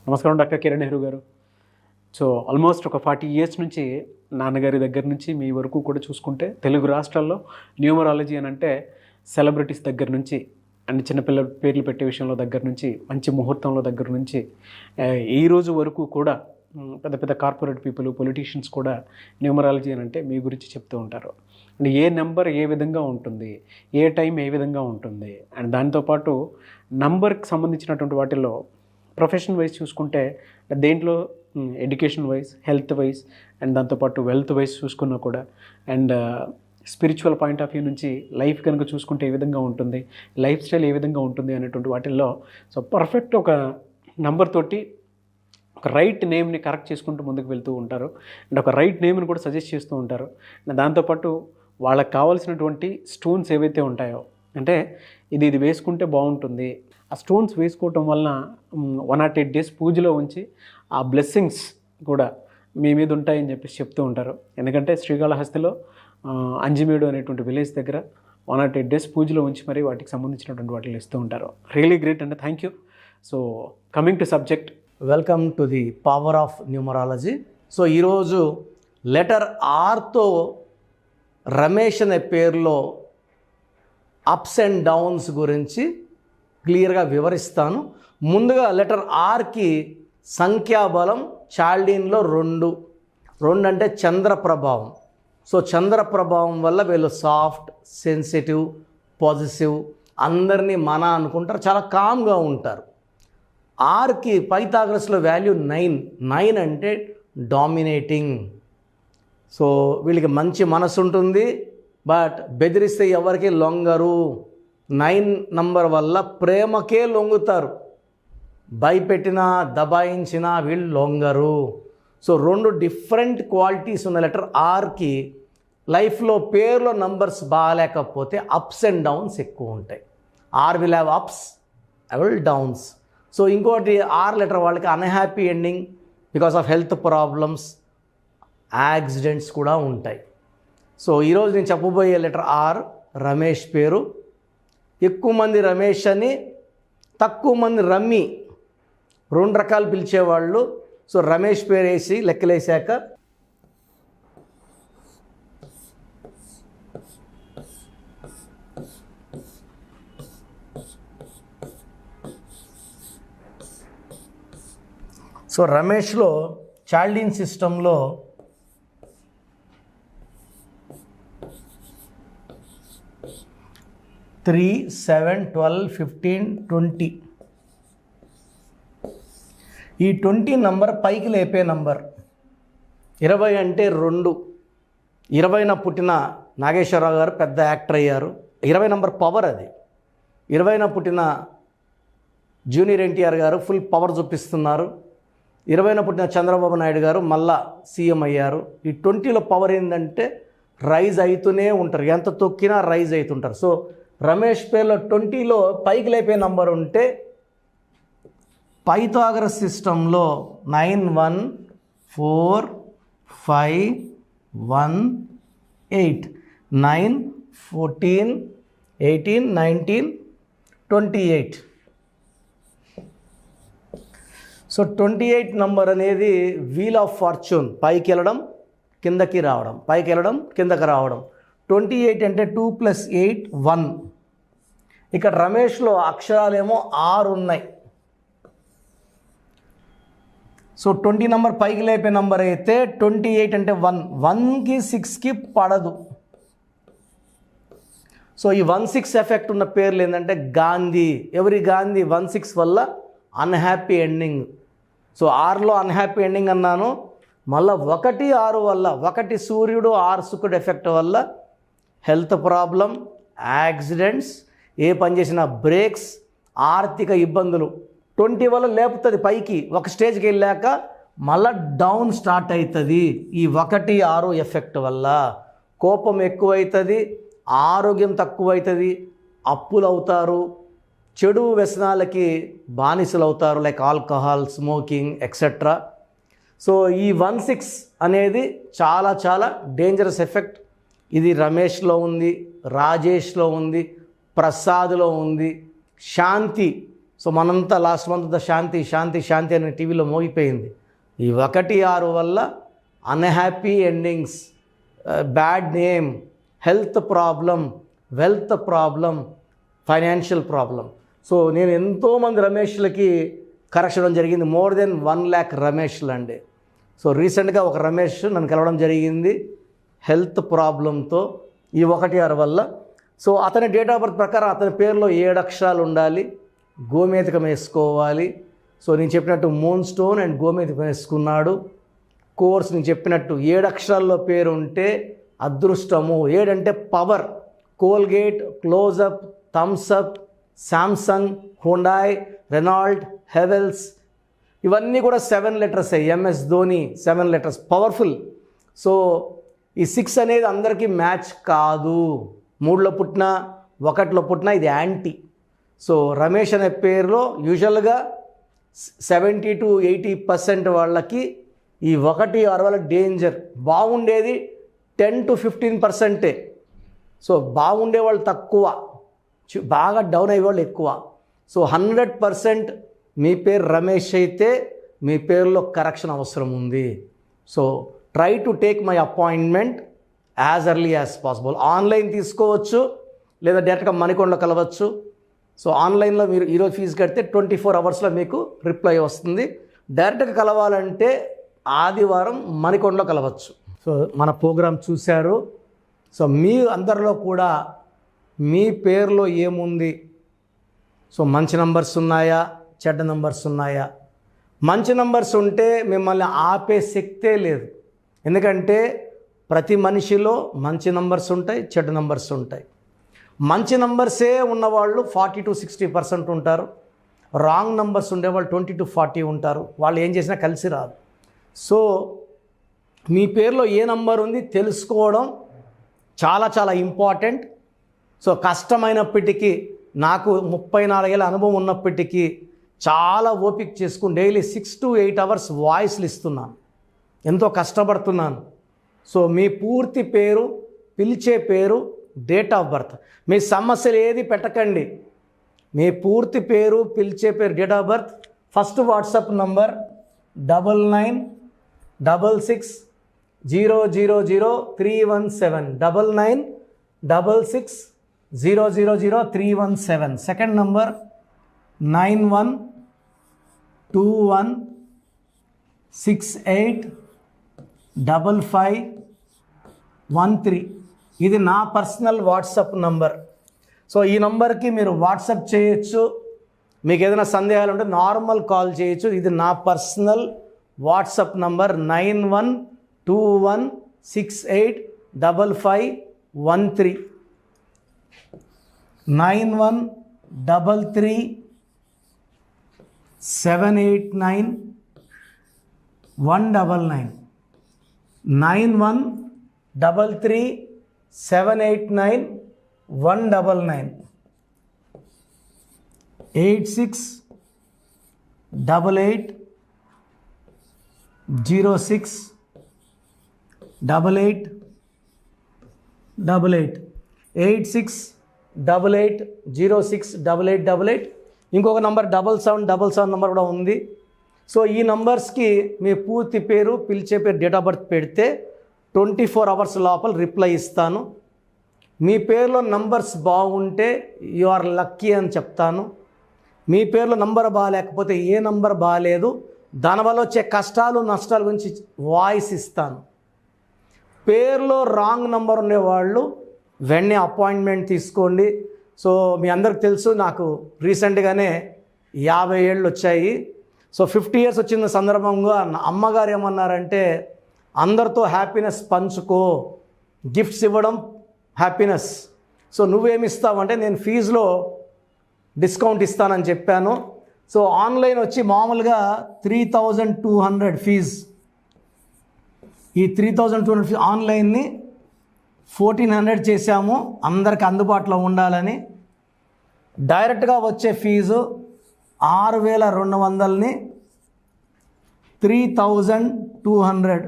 నమస్కారం డాక్టర్ కిరణ్ నెహ్రూ గారు. So almost ఒక 40 years నుంచి నాన్నగారి దగ్గర నుంచి మీ వరకు కూడా చూసుకుంటే తెలుగు రాష్ట్రాల్లో న్యూమరాలజీ అని అంటే సెలబ్రిటీస్ దగ్గర నుంచి అండ్ చిన్నపిల్లల పేర్లు పెట్టే విషయంలో దగ్గర నుంచి మంచి ముహూర్తంలో దగ్గర నుంచి ఈ రోజు వరకు కూడా పెద్ద పెద్ద కార్పొరేట్ పీపుల్ పొలిటీషియన్స్ కూడా న్యూమరాలజీ అని అంటే మీ గురించి చెప్తూ ఉంటారు. అండ్ ఏ నెంబర్ ఏ విధంగా ఉంటుంది, ఏ టైం ఏ విధంగా ఉంటుంది, అండ్ దాంతోపాటు నంబర్కి సంబంధించినటువంటి వాటిల్లో ప్రొఫెషన్ వైజ్ చూసుకుంటే దేంట్లో education wise, health wise and దాంతోపాటు వెల్త్ వైజ్ చూసుకున్నా కూడా and spiritual point of view నుంచి లైఫ్ కనుక చూసుకుంటే ఏ విధంగా ఉంటుంది, లైఫ్ స్టైల్ ఏ విధంగా ఉంటుంది అనేటువంటి వాటిల్లో సో పర్ఫెక్ట్ ఒక నంబర్ తోటి ఒక రైట్ నేమ్ని కరెక్ట్ చేసుకుంటూ ముందుకు వెళ్తూ ఉంటారు అండ్ ఒక రైట్ నేమ్ని కూడా సజెస్ట్ చేస్తూ ఉంటారు. దాంతోపాటు వాళ్ళకి కావాల్సినటువంటి స్టోన్స్ ఏవైతే ఉంటాయో అంటే ఇది వేసుకుంటే బాగుంటుంది, ఆ స్టోన్స్ వేసుకోవటం వలన 108 days పూజలో ఉంచి ఆ బ్లెస్సింగ్స్ కూడా మీ మీద ఉంటాయని చెప్పేసి చెప్తూ ఉంటారు. ఎందుకంటే శ్రీకాళహస్తిలో అంజిమేడు అనేటువంటి విలేజ్ దగ్గర 108 days పూజలో ఉంచి మరి వాటికి సంబంధించినటువంటి వాటిని ఇస్తూ ఉంటారు. రియలీ గ్రేట్ అండి, thank you. So coming to subject, welcome to the power of numerology. So ఈరోజు లెటర్ ఆర్తో రమేష్ అనే పేరులో అప్స్ అండ్ డౌన్స్ గురించి క్లియర్గా వివరిస్తాను. ముందుగా లెటర్ ఆర్కి సంఖ్యాబలం చాల్డీన్లో 2 అంటే చంద్ర ప్రభావం. సో చంద్ర ప్రభావం వల్ల వీళ్ళు సాఫ్ట్, సెన్సిటివ్, పాజిటివ్, అందరినీ మన అనుకుంటారు, చాలా కామ్గా ఉంటారు. ఆర్కి పైథాగరస్లో వాల్యూ 9 అంటే డామినేటింగ్. సో వీళ్ళకి మంచి మనసు ఉంటుంది, బట్ బెదిరిస్తే ఎవరికి లొంగరు. 9 నంబర్ వల్ల ప్రేమకే లొంగుతారు, భయపెట్టినా దబాయించినా వీళ్ళు లొంగరు. సో 2 డిఫరెంట్ క్వాలిటీస్ ఉన్న లెటర్ ఆర్కి లైఫ్లో పేర్లో నంబర్స్ బాగాలేకపోతే అప్స్ అండ్ డౌన్స్ ఎక్కువ ఉంటాయి. R will have ups, I will downs. So ఇంకోటి ఆర్ లెటర్ వాళ్ళకి unhappy ending because of health problems, accidents కూడా ఉంటాయి. సో ఈరోజు నేను చెప్పబోయే లెటర్ ఆర్ రమేష్ పేరు. ఎక్కువ మంది రమేష్ అని, తక్కువ మంది రమ్మి, 2 రకాలు పిలిచేవాళ్ళు. సో రమేష్ పేరు వేసి లెక్కలేసాక సో రమేష్లో చాల్డీన్ సిస్టంలో 3, 7, 12, 15, 20. ఈ 20 నంబర్ పైకి లేపే నంబర్. 20 అంటే 2. 20న పుట్టిన నాగేశ్వరరావు గారు పెద్ద యాక్టర్ అయ్యారు. 20 నంబర్ పవర్ అది. 20న పుట్టిన జూనియర్ ఎన్టీఆర్ గారు ఫుల్ పవర్ చూపిస్తున్నారు. 20న పుట్టిన చంద్రబాబు నాయుడు గారు మళ్ళా సీఎం అయ్యారు. ఈ 20లో పవర్ ఏంటంటే రైజ్ అవుతూనే ఉంటారు, ఎంత తొక్కినా రైజ్ అవుతుంటారు. సో రమేష్ పేరులో 20లో పైకి లేపే నంబర్ ఉంటే పైథాగరస్ సిస్టంలో 9, 1, 4, 5, 1, 8, 9, 14, 18, 19, 28. సో 28 నంబర్ అనేది వీల్ ఆఫ్ ఫార్చ్యూన్, పైకి వెళ్ళడం కిందకి రావడం, పైకి వెళ్ళడం కిందకి రావడం. 28 అంటే 2 + 8 1. ఇక్కడ రమేష్లో అక్షరాలేమో 6 ఉన్నాయి. సో 20 నంబర్ పైకి లేపే నంబర్ అయితే 28 అంటే 1. 1కి 6కి పడదు. సో ఈ 1-6 ఎఫెక్ట్ ఉన్న పేర్లు ఏంటంటే గాంధీ. ఎవరి గాంధీ 1-6 వల్ల అన్హ్యాపీ ఎండింగ్. సో 6లో అన్హ్యాపీ ఎండింగ్ అన్నాను. మళ్ళీ 1-6 వల్ల, 1 సూర్యుడు 6 శుక్రుడు ఎఫెక్ట్ వల్ల హెల్త్ ప్రాబ్లం, యాక్సిడెంట్స్, ఏ పని చేసినా బ్రేక్స్, ఆర్థిక ఇబ్బందులు. 20 వల్ల లేపుతుంది పైకి, ఒక స్టేజ్కి వెళ్ళాక మళ్ళీ డౌన్ స్టార్ట్ అవుతుంది. ఈ 1-6 ఎఫెక్ట్ వల్ల కోపం ఎక్కువవుతుంది, ఆరోగ్యం తక్కువవుతుంది, అప్పులు అవుతారు, చెడు వ్యసనాలకి బానిసలు అవుతారు, like alcohol, smoking etcetera. So ఈ 1-6 అనేది చాలా చాలా డేంజరస్ ఎఫెక్ట్. ఇది రమేష్లో ఉంది, రాజేష్లో ఉంది, ప్రసాద్లో ఉంది. శాంతి సో మనంతా లాస్ట్ మంత్ అంతా శాంతి శాంతి శాంతి అనే టీవీలో మోగిపోయింది. ఈ 1-6 వల్ల unhappy endings, bad name, health problem, wealth problem, financial problem. So నేను ఎంతోమంది రమేష్లకి కరెక్షన్ జరిగింది. మోర్ దెన్ 1 lakh రమేష్లు అండి. సో రీసెంట్గా ఒక రమేష్ నన్ను కలవడం జరిగింది హెల్త్ ప్రాబ్లంతో ఈ 1-6 వల్ల. సో అతని డేట్ ఆఫ్ బర్త్ ప్రకారం అతని పేరులో 7 అక్షరాలు ఉండాలి, గోమేధికం వేసుకోవాలి. సో నేను చెప్పినట్టు మూన్ స్టోన్ అండ్ గోమేధికం వేసుకున్నాడు. కోర్స్ నేను చెప్పినట్టు 7 అక్షరాల్లో పేరు ఉంటే అదృష్టము. 7 అంటే power. Colgate, Closeup, Thums Up, Samsung, Hyundai, Renault, Havells ఇవన్నీ కూడా 7 letters. MS Dhoni 7 letters, powerful. So ఈ 6 అనేది అందరికీ మ్యాచ్ కాదు. 3లో పుట్టినా 1లో పుట్టినా ఇది యాంటీ. సో రమేష్ అనే పేరులో యూజువల్గా 70 to 80% వాళ్ళకి ఈ 1-6 వల్ల డేంజర్. బాగుండేది 10 to 15%. సో బాగుండే వాళ్ళు తక్కువ, బాగా డౌన్ అయ్యేవాళ్ళు ఎక్కువ. సో 100% మీ పేరు రమేష్ అయితే మీ పేరులో కరెక్షన్ అవసరం ఉంది. So try to take my appointment as early as possible. Online తీసుకోవచ్చు లేదా డైరెక్ట్గా మణికొండలో కలవచ్చు. సో ఆన్లైన్లో మీరు ఈరోజు ఫీజు కడితే 24 hours మీకు రిప్లై వస్తుంది. డైరెక్ట్గా కలవాలంటే ఆదివారం మణికొండలో కలవచ్చు. సో మన ప్రోగ్రాం చూశారు. సో మీ అందరిలో కూడా మీ పేరులో ఏముంది, సో మంచి నంబర్స్ ఉన్నాయా, చెడ్డ నంబర్స్ ఉన్నాయా? మంచి నంబర్స్ ఉంటే మిమ్మల్ని ఆపే శక్తే లేదు. ఎందుకంటే ప్రతి మనిషిలో మంచి నంబర్స్ ఉంటాయి, చెడ్డ నంబర్స్ ఉంటాయి. మంచి నంబర్సే ఉన్నవాళ్ళు 40 to 60% ఉంటారు. రాంగ్ నంబర్స్ ఉండేవాళ్ళు 20 to 40 ఉంటారు. వాళ్ళు ఏం చేసినా కలిసి రాదు. సో మీ పేరులో ఏ నంబర్ ఉంది తెలుసుకోవడం చాలా చాలా ఇంపార్టెంట్. సో కష్టమైనప్పటికీ, నాకు 34 ఏళ్ళ అనుభవం ఉన్నప్పటికీ చాలా ఓపిక చేసుకుని డైలీ 6 to 8 hours వాయిస్లు ఇస్తున్నాను. ఎంతో కష్టపడుతున్నాను. సో మీ పూర్తి పేరు, పిలిచే పేరు, డేట్ ఆఫ్ బర్త్, మీ సమస్యలు ఏది పెట్టకండి. మీ పూర్తి పేరు, పిలిచే పేరు, date of birth, first WhatsApp number 9966000317, 9966000317. Second number 9121685513. ఇది నా పర్సనల్ వాట్సాప్ నంబర్. సో ఈ నంబర్కి మీరు వాట్సాప్ చేయొచ్చు. మీకు ఏదైనా సందేహాలు ఉంటే నార్మల్ కాల్ చేయొచ్చు. ఇది నా పర్సనల్ వాట్సాప్ నంబర్ 9121685513, 9133789199, 9133789199, 8688068888, 8688068888. ఇంకొక నంబర్ 7777 నంబర్ కూడా ఉంది. సో ఈ నంబర్స్కి మీ పూర్తి పేరు, పిలిచే పేరు, డేట్ ఆఫ్ బర్త్ పెడితే 24 hours లోపల రిప్లై ఇస్తాను. మీ పేరులో నంబర్స్ బాగుంటే యు ఆర్ లక్కీ అని చెప్తాను. మీ పేరులో నంబర్ బాగాలేకపోతే ఏ నంబర్ బాగాలేదు, దానివల్ల వచ్చే కష్టాలు నష్టాల గురించి వాయిస్ ఇస్తాను. పేరులో రాంగ్ నంబర్ ఉండేవాళ్ళు వెంటనే అపాయింట్మెంట్ తీసుకోండి. సో మీ అందరికి తెలుసు, నాకు రీసెంట్గానే 50 ఏళ్ళు వచ్చాయి. సో 50 years వచ్చిన సందర్భంగా నా అమ్మగారు ఏమన్నారంటే, అందరితో హ్యాపీనెస్ పంచుకో, గిఫ్ట్స్ ఇవ్వడం హ్యాపీనెస్. సో నువ్వేమిస్తావంటే, నేను ఫీజులో డిస్కౌంట్ ఇస్తానని చెప్పాను. సో ఆన్లైన్ వచ్చి మామూలుగా 3200 ఫీజు. ఈ 3200 ఫీజు ఆన్లైన్ని 1400 చేశాము, అందరికి అందుబాటులో ఉండాలని. డైరెక్ట్గా వచ్చే ఫీజు 6200ని 3200.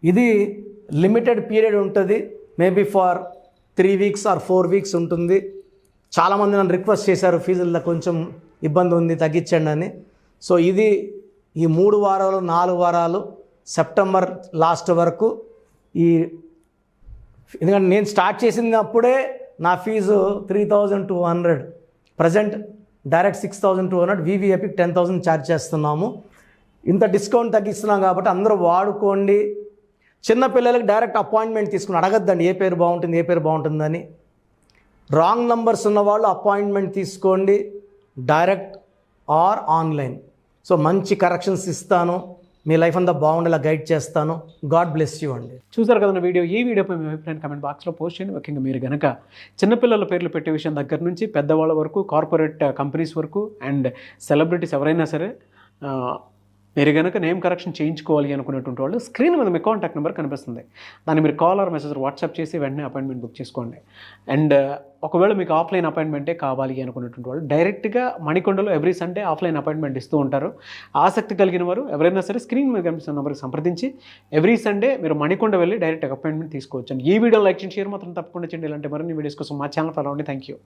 ఇది లిమిటెడ్ పీరియడ్ ఉంటుంది, maybe for 3 weeks or 4 weeks ఉంటుంది. చాలామంది నన్ను రిక్వెస్ట్ చేశారు ఫీజుల్లో కొంచెం ఇబ్బంది ఉంది తగ్గించండి అని. సో ఇది ఈ 3 వారాలు 4 వారాలు సెప్టెంబర్ లాస్ట్ వరకు ఈ, ఎందుకంటే నేను స్టార్ట్ చేసినప్పుడే నా fee 3,200, present direct 6,200, VVIP 10,000 charge చేస్తున్నాము. ఇంత డిస్కౌంట్ తగ్గిస్తున్నాం కాబట్టి అందరూ వాడుకోండి. చిన్నపిల్లలకి డైరెక్ట్ అపాయింట్మెంట్ తీసుకుని అడగద్దండి ఏ పేరు బాగుంటుందని. రాంగ్ నంబర్స్ ఉన్నవాళ్ళు అపాయింట్మెంట్ తీసుకోండి, డైరెక్ట్ ఆర్ ఆన్లైన్. సో మంచి కరెక్షన్స్ ఇస్తాను, మీ లైఫ్ అంతా బాగుండేలా గైడ్ చేస్తాను. గాడ్ బ్లెస్ యూ అండి. చూసారు కదా వీడియో. ఈ వీడియోపై మీ అభిప్రాయం కామెంట్ బాక్స్లో పోస్ట్ చేయండి. ముఖ్యంగా మీరు కనుక చిన్నపిల్లల పేర్లు పెట్టే విషయం దగ్గర నుంచి పెద్దవాళ్ళ వరకు, కార్పొరేట్ కంపెనీస్ వరకు అండ్ సెలబ్రిటీస్ ఎవరైనా సరే మీరు కనుక నేమ్ కరెక్షన్ చేయించుకోవాలి అనుకునేటువంటి వాళ్ళు స్క్రీన్ మీద మీ కాంటాక్ట్ నెంబర్ కనిపిస్తుంది. దాన్ని మీరు కాల్ ఆర్ మెసేజ్ వాట్సాప్ చేసి వెంటనే అపాయింట్మెంట్ బుక్ చేసుకోండి. అండ్ ఒకవేళ మీకు ఆఫ్లైన్ అపాయింట్మెంటే కావాలి అనుకునేటువంటి వాళ్ళు డైరెక్ట్గా మణికొండలో ఎవ్రీ సండే ఆఫ్లైన్ అపాయింట్మెంట్ ఇస్తూ ఉంటారు. ఆసక్తి కలిగిన వారు ఎవరైనా సరే స్క్రీన్ మీద కనిపిస్తున్న నెంబర్కి సంప్రదించి ఎవ్రీ సండే మీరు మణికొండ వెళ్ళి డైరెక్ట్ అపాయింట్మెంట్ తీసుకోవచ్చు. అండ్ ఈ వీడియో లైక్ చేయండి, షేర్ మాత్రం తప్పకుండా చేయండి. ఇలాంటి మరిన్ని వీడియోస్ కోసం మా ఛానల్ ఫాలో అవ్వండి. Thank you.